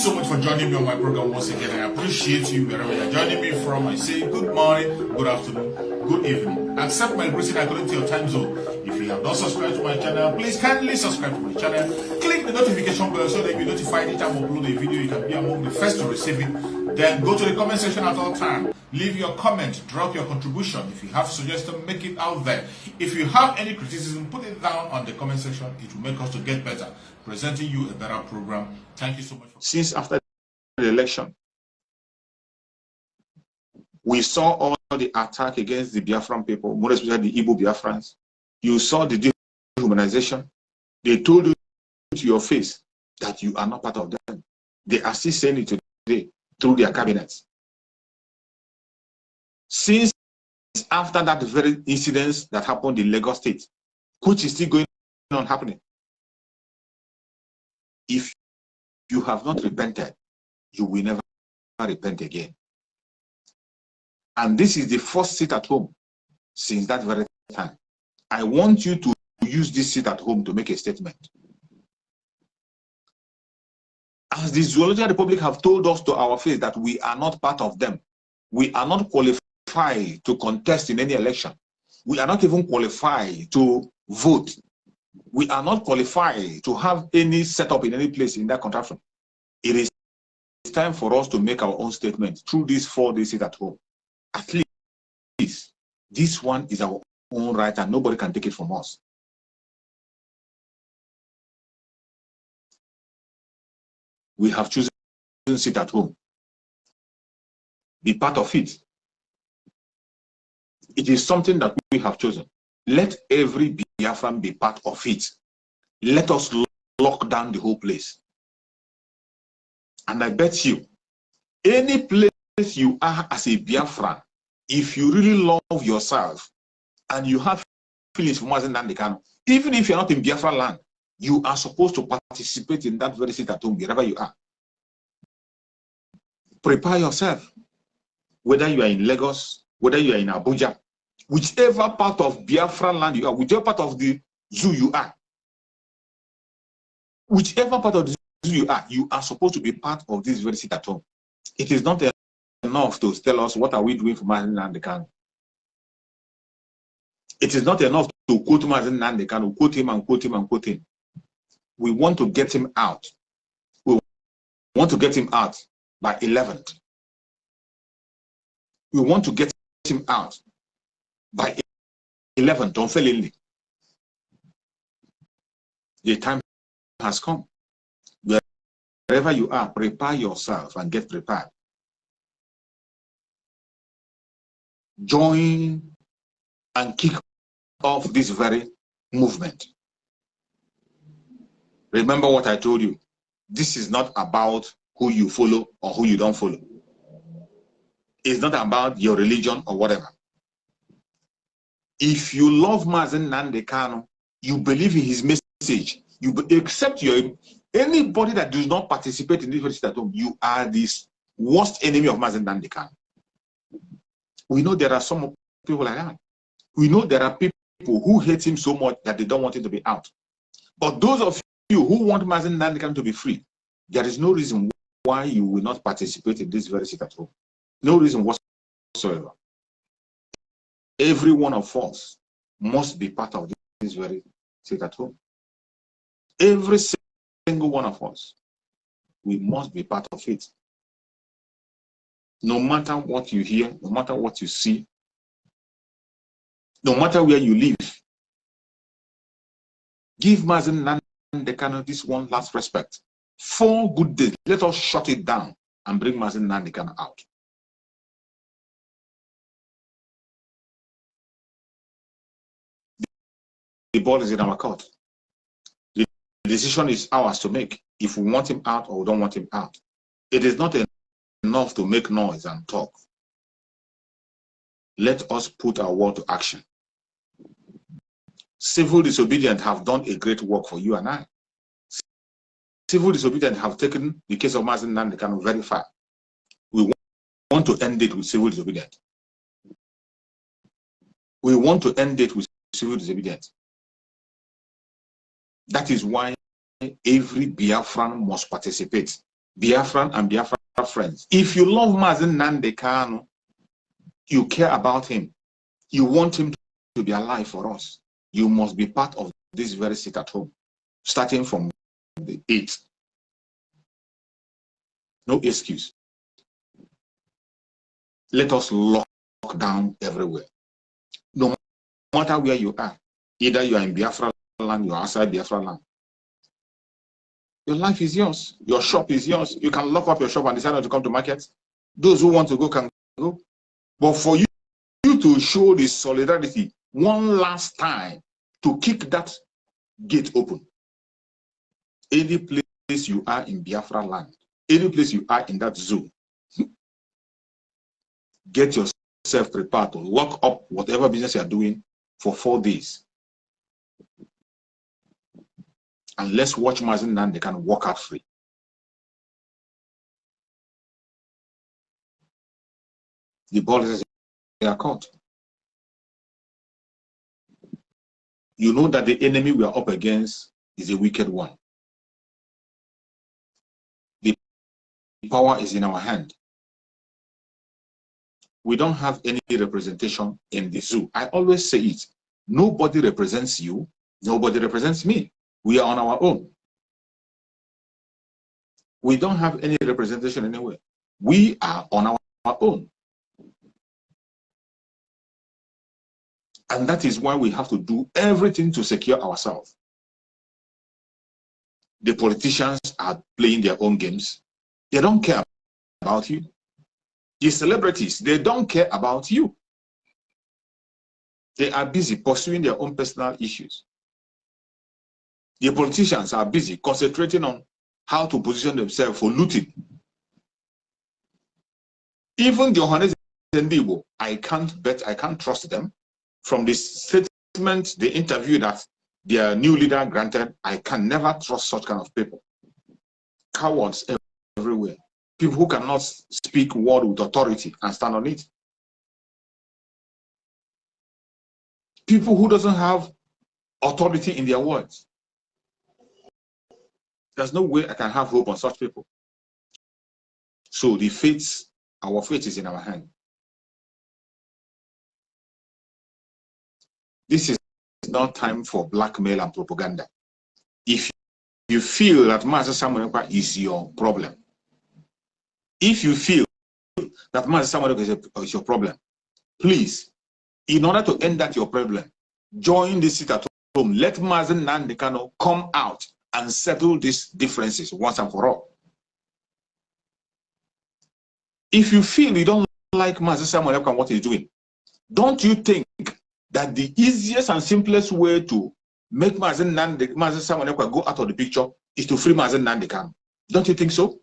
so much for joining me on my program once again. I appreciate you wherever you're joining me from. I say good morning, good afternoon, good evening. Accept my greeting according to your time zone. If you have not subscribed to my channel, please kindly subscribe to my channel. Click the notification bell so that you'll be notified anytime I upload a video. You can be among the first to receive it. Then go to the comment section at all times. Leave your comment, drop your contribution. If you have suggestions, make it out there. If you have any criticism, put it down on the comment section. It will make us to get better, presenting you a better program. Thank you so much. Since after the election, we saw all the attack against the Biafran people, more especially the Igbo Biafrans. You saw the dehumanization. They told you to your face that you are not part of them. They are still saying it today through their cabinets. Since after that very incident that happened in Lagos State, which is still going on happening, if you have not repented, you will never repent again. And this is the first sit at home since that very time. I want you to use this sit at home to make a statement. As the Zoological Republic have told us to our face that we are not part of them, we are not qualified to contest in any election. We are not even qualified to vote. We are not qualified to have any setup in any place in that contraption. It is time for us to make our own statement through these 4 days sit at home. At least this one is our own right and nobody can take it from us. We have chosen to sit at home. Be part of it. It is something that we have chosen. Let every Biafran be part of it. Let us lock down the whole place. And I bet you, any place you are as a Biafran, if you really love yourself and you have feelings for Mazi Nnamdi Kanu, even if you're not in Biafran land, you are supposed to participate in that very sit at home, wherever you are. Prepare yourself, whether you are in Lagos, whether you are in Abuja, whichever part of Biafran land you are, whichever part of the zoo you are, whichever part of the zoo you are supposed to be part of this very sit at home. It is not enough to tell us what are we doing for Mazi Nnamdi Kanu. It is not enough to quote Mazi Nnamdi Kanu, quote him and quote him and quote him. We want to get him out. We want to get him out by 11th. We want to get him out by 11th, unfailingly. The time has come. Wherever you are, prepare yourself and get prepared. Join and kick off this very movement. Remember what I told you. This is not about who you follow or who you don't follow. It's not about your religion or whatever. If you love Mazi Nnamdi Kanu, you believe in his message, you accept anybody that does not participate in this very sit at home, you are this worst enemy of Mazi Nnamdi Kanu. We know there are some people like that. We know there are people who hate him so much that they don't want him to be out. But those of you who want Mazi Nnamdi Kanu to be free, there is no reason why you will not participate in this very sit at home. No reason whatsoever. Every one of us must be part of this very sit at home. Every single one of us, we must be part of it. No matter what you hear, no matter what you see, no matter where you live, give Mazi Nnamdi Kanu this one last respect. 4 good days, let us shut it down and bring Mazi Nnamdi Kanu out. The ball is in our court. The decision is ours to make if we want him out or we don't want him out. It is not enough to make noise and talk. Let us put our word to action. Civil disobedience have done a great work for you and I. Civil disobedience have taken the case of Mazi Nnamdi Kanu very far. We want to end it with civil disobedience. We want to end it with civil disobedience. That is why every Biafran must participate. Biafran and Biafra friends. If you love Mazi Nnamdi Kanu, you care about him, you want him to be alive for us, you must be part of this very sit at home, starting from the 8th. No excuse. Let us lock down everywhere. No matter where you are, either you are in Biafra land, you are outside Biafra land. Your life is yours. Your shop is yours. You can lock up your shop and decide not to come to market. Those who want to go can go. But for you to show this solidarity one last time, to kick that gate open, any place you are in Biafra land, any place you are in that zone, get yourself prepared to lock up whatever business you are doing for 4 days. And let's watch Mazi Nnamdi Kanu walk out free. The ball is in their court. You know that the enemy we are up against is a wicked one. The power is in our hand. We don't have any representation in the zoo. I always say it. Nobody represents you. Nobody represents me. We are on our own. We don't have any representation anywhere. We are on our own. And that is why we have to do everything to secure ourselves. The politicians are playing their own games. They don't care about you. The celebrities, they don't care about you. They are busy pursuing their own personal issues. The politicians are busy concentrating on how to position themselves for looting. Even the Johannes Ndibo, I can't trust them. From the statement, the interview that their new leader granted, I can never trust such kind of people. Cowards everywhere. People who cannot speak word with authority and stand on it. People who doesn't have authority in their words. There's no way I can have hope on such people. So the fate, our fate is in our hand. This is not time for blackmail and propaganda. If you feel that Mazi Nnamdi is your problem, if you feel that Mazi Nnamdi is your problem, please, in order to end that your problem, join this sit at home. Let Mazi Nnamdi Kanu come out and settle these differences once and for all. If you feel you don't like Mazi Nnamdi and what he's doing, don't you think that the easiest and simplest way to make Mazi Nnamdi go out of the picture is to free Mazi Nnamdi Kanu? Don't you think so?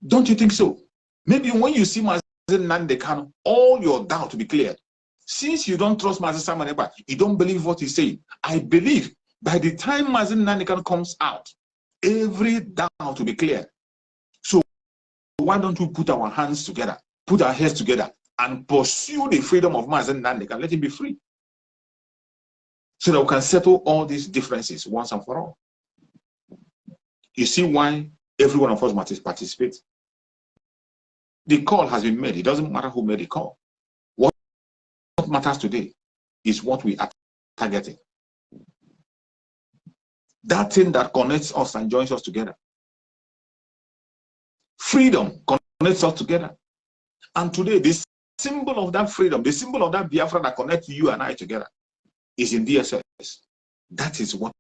Don't you think so? Maybe when you see Mazi Nnamdi Kanu, all your doubt will be cleared. Since you don't trust Mazi Nnamdi, you don't believe what he's saying. I believe by the time Mazi Nnamdi Kanu comes out, every doubt will be cleared. So why don't we put our hands together, put our heads together, and pursue the freedom of Mazi Nnamdi Kanu, let him be free, so that we can settle all these differences once and for all. You see why every one of us must participate. The call has been made. It doesn't matter who made the call. What matters today is what we are targeting. That thing that connects us and joins us together. Freedom connects us together. And today, this symbol of that freedom, the symbol of that Biafra that connects you and I together, is in DSS. That is what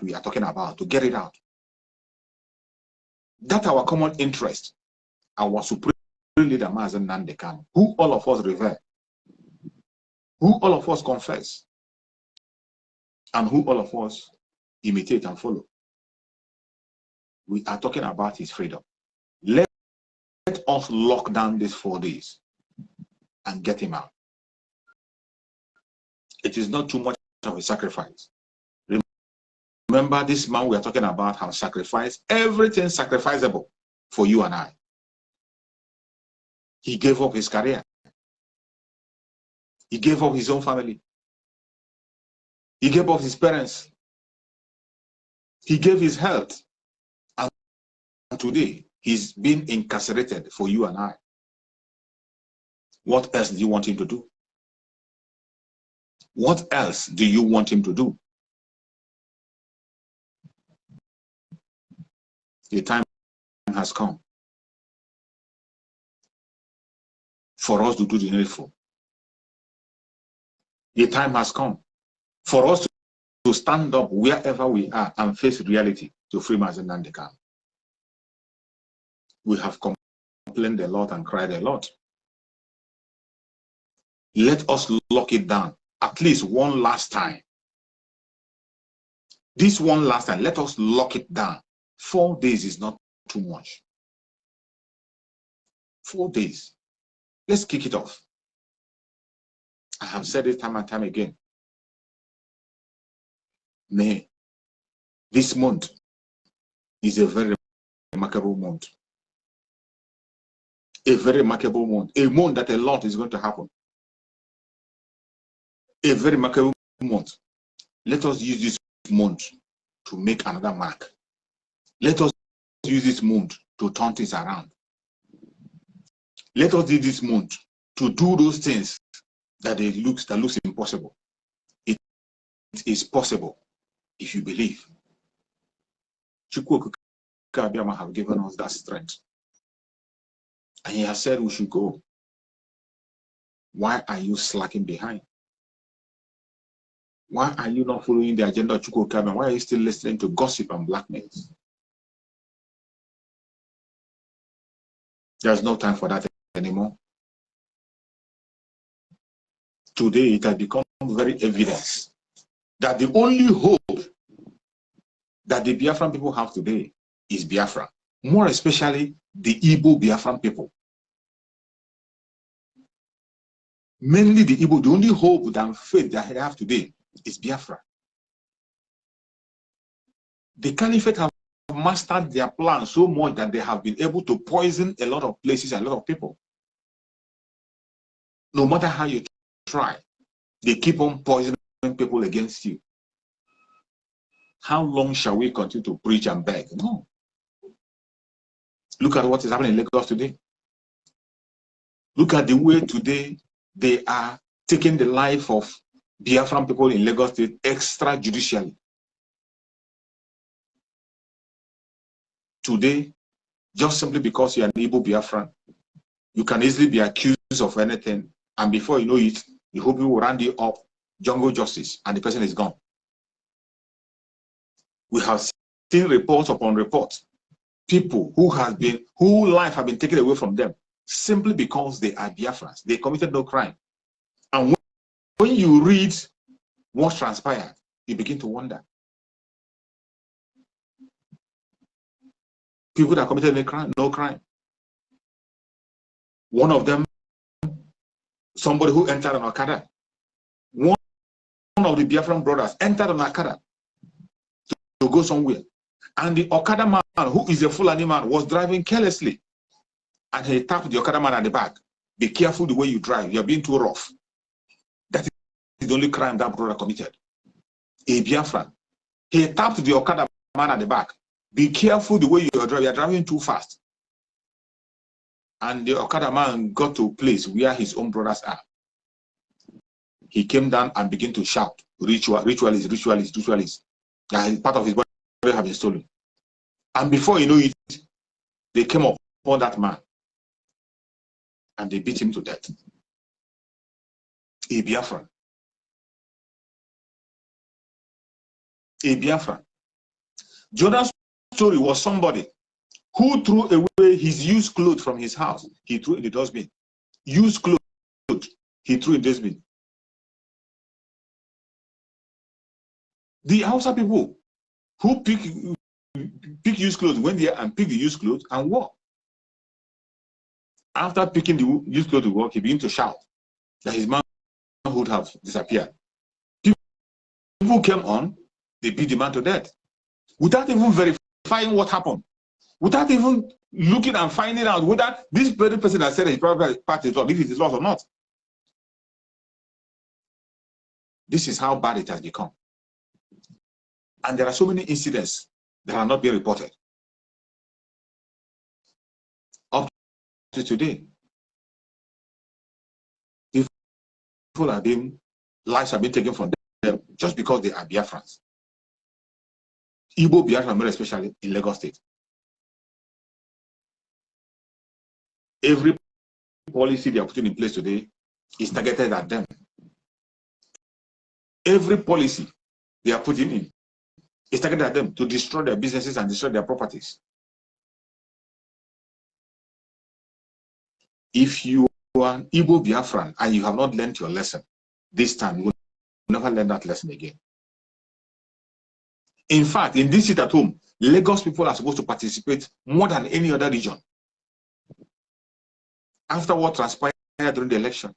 we are talking about, to get it out. That's our common interest. Our supreme leader, Mazi Nnamdi Kanu, who all of us revere, who all of us confess, and who all of us imitate and follow. We are talking about his freedom. Let us lock down these 4 days and get him out. It is not too much of a sacrifice. Remember, this man we are talking about has sacrificed everything sacrificable for you and I. He gave up his career. He gave up his own family. He gave up his parents. He gave his health. And today he's been incarcerated for you and I. What else do you want him to do? What else do you want him to do? The time has come for us to do the needful. The time has come for us to stand up wherever we are and face reality to free Mazi Nnamdi Kanu. We have complained a lot and cried a lot. Let us lock it down at least one last time. This one last time, let us lock it down. 4 days is not too much. 4 days. Let's kick it off. I have said it time and time again. May this month is a very remarkable month. A very remarkable month. A month that a lot is going to happen. A very remarkable month. Let us use this month to make another mark. Let us use this month to turn things around. Let us use this month to do those things that looks impossible. It is possible if you believe. Chukwu Abiyama have given us that strength. And he has said we should go. Why are you slacking behind? Why are you not following the agenda of Chukwu Abiyama? Why are you still listening to gossip and blackmail? There's no time for that anymore. Today it has become very evident that the only hope that the Biafran people have today is Biafra. More especially the Igbo Biafran people. Mainly the Igbo, the only hope and faith that they have today is Biafra. The Caliphate have mastered their plan so much that they have been able to poison a lot of places and a lot of people. No matter how you try, they keep on poisoning people against you. How long shall we continue to preach and beg? No. Look at what is happening in Lagos today. Look at the way today they are taking the life of Biafran people in Lagos State extrajudicially. Today, just simply because you are an Igbo Biafran, you can easily be accused of anything, and before you know it, you hope you will round you up, jungle justice, and the person is gone. We have seen reports upon reports, people whose life have been taken away from them simply because they are Biafrans. They committed no crime. And when you read what transpired, you begin to wonder. People that committed no crime. One of them, somebody who entered an Okada. One of the Biafran brothers entered an Okada to go somewhere. And the Okada man, who is a Fulani man, was driving carelessly. And he tapped the Okada man at the back. Be careful the way you drive. You're being too rough. That is the only crime that brother committed. A Biafran. He tapped the Okada man at the back. Be careful the way you are driving. You're driving too fast. And the Okada man got to a place where his own brothers are. He came down and began to shout, ritualist. That part of his body have been stolen. And before you know it, they came upon that man and they beat him to death. A Biafran. A Biafran. Jordan's story was somebody who threw away his used clothes from his house. He threw in the dustbin. Used clothes, he threw in the dustbin. The Hausa people who pick used clothes went there and picked the used clothes and wore. After picking the used clothes to work, he began to shout that his manhood have disappeared. People came on, they beat the man to death without even verifying what happened, without even looking and finding out whether this very person that said his private part is lost, if it is lost or not. This is how bad it has become. And there are so many incidents that are not being reported. today. People are being, lives have been taken from them just because they are Biafrans. Igbo Biafran, especially in Lagos State. Every policy they are putting in place today is targeted at them. Every policy they are putting in is targeted at them to destroy their businesses and destroy their properties. If you are an Igbo Biafran and you have not learned your lesson, this time you will never learn that lesson again. In fact, in this seat at home, Lagos people are supposed to participate more than any other region. After what transpired during the election,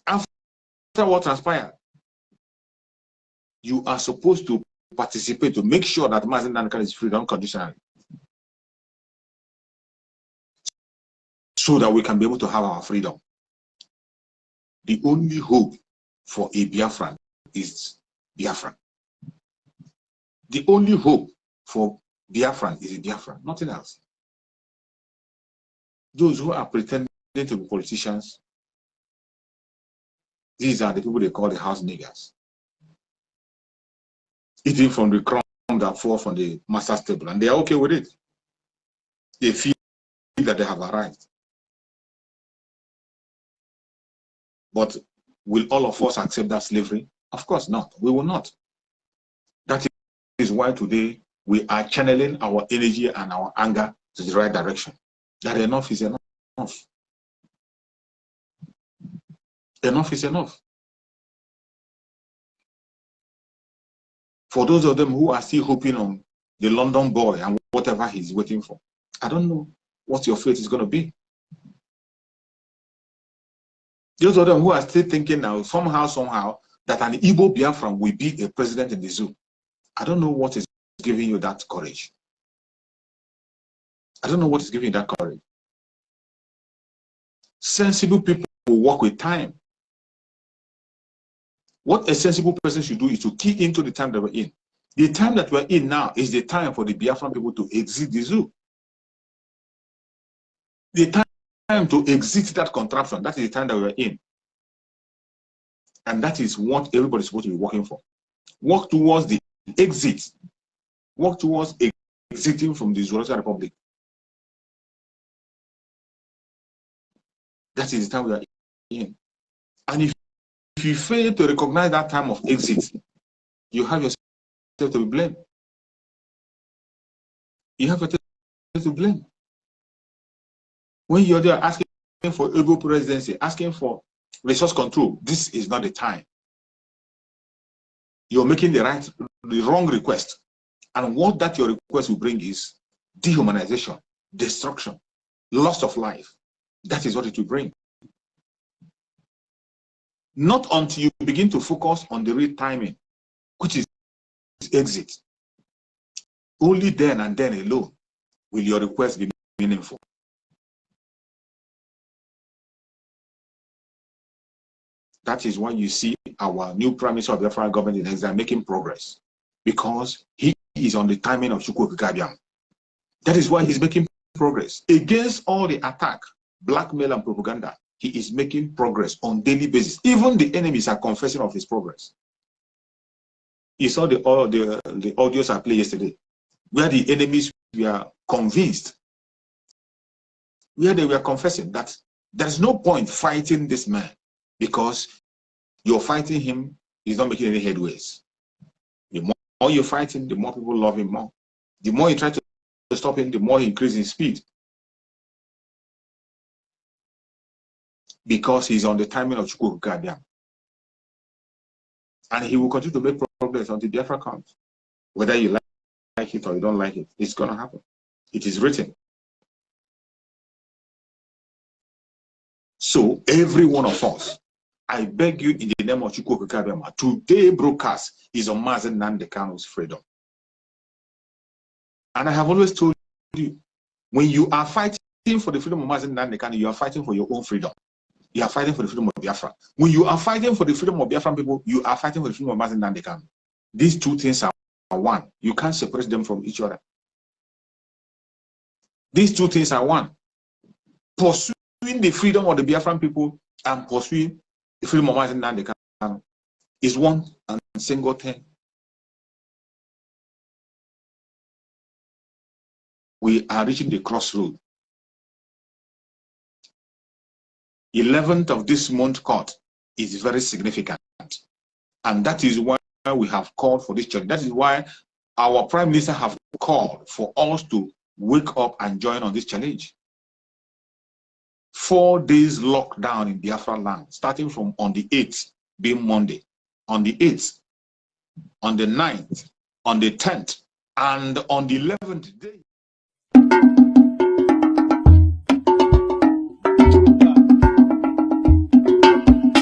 after what transpired, you are supposed to participate to make sure that Mazi Nnamdi Kanu is free unconditionally, so that we can be able to have our freedom. The only hope for a Biafran is Biafran. The only hope for Biafran is a Biafran, nothing else. Those who are pretending to be politicians, these are the people they call the house niggers. Eating from the crumb that fall from the master's table, and they are okay with it. They feel that they have arrived. But will all of us accept that slavery? Of course not. We will not. That is why today we are channeling our energy and our anger to the right direction. That enough is enough. Enough is enough. For those of them who are still hoping on the London boy and whatever he's waiting for, I don't know what your fate is going to be. Those of them who are still thinking now, somehow, that an Igbo Biafran will be a president in the zoo, I don't know what is giving you that courage. I don't know what is giving you that courage. Sensible people will work with time. What a sensible person should do is to key into the time that we're in. The time that we're in now is the time for the Biafran people to exit the zoo. The time to exit that contraption, that is the time that we're in. And that is what everybody's supposed to be working for. Work towards the exit. Work towards exiting from the Zoological Republic. That is the time we are in. And if you fail to recognize that time of exit, you have yourself to be blamed. You have yourself to blame. When you're there asking for able presidency, asking for resource control, this is not the time. You're making the wrong request. And what that your request will bring is dehumanization, destruction, loss of life. That is what it will bring. Not until you begin to focus on the real timing, which is exit. Only then and then alone will your request be meaningful. That is why you see our new Prime Minister of the federal government in exile making progress, because he is on the timing of Chukwu Kabiam. That is why he's making progress against all the attack, blackmail, and propaganda. He is making progress on daily basis. Even the enemies are confessing of his progress. You saw the audios I played yesterday, where the enemies were convinced, where they were confessing that there's no point fighting this man, because you're fighting him, he's not making any headways. The more you fight him, the more people love him more. The more you try to stop him, the more he increases in speed. Because he's on the timing of Chukwu Kabiam. And he will continue to make progress until Biafra comes. Whether you like it or you don't like it, it's going to happen. It is written. So every one of us, I beg you in the name of Chukwu Kabiam, today broadcast is on Mazi Nnamdi Kanu's freedom. And I have always told you, when you are fighting for the freedom of Mazi Nnamdi Kanu, you are fighting for your own freedom. You are fighting for the freedom of Biafra. When you are fighting for the freedom of Biafran people, you are fighting for the freedom of Mazi Nnamdi Kanu. These two things are one. You can't separate them from each other. These two things are one. Pursuing the freedom of the Biafran people and pursuing the freedom of Mazi Nnamdi Kanu is one and single thing. We are reaching the crossroad. 11th of this month court is very significant. And that is why we have called for this challenge. That is why our Prime Minister have called for us to wake up and join on this challenge. 4 days lockdown in Biafra land, starting from on the 8th, being Monday, on the 8th, on the 9th, on the 10th, and on the 11th day.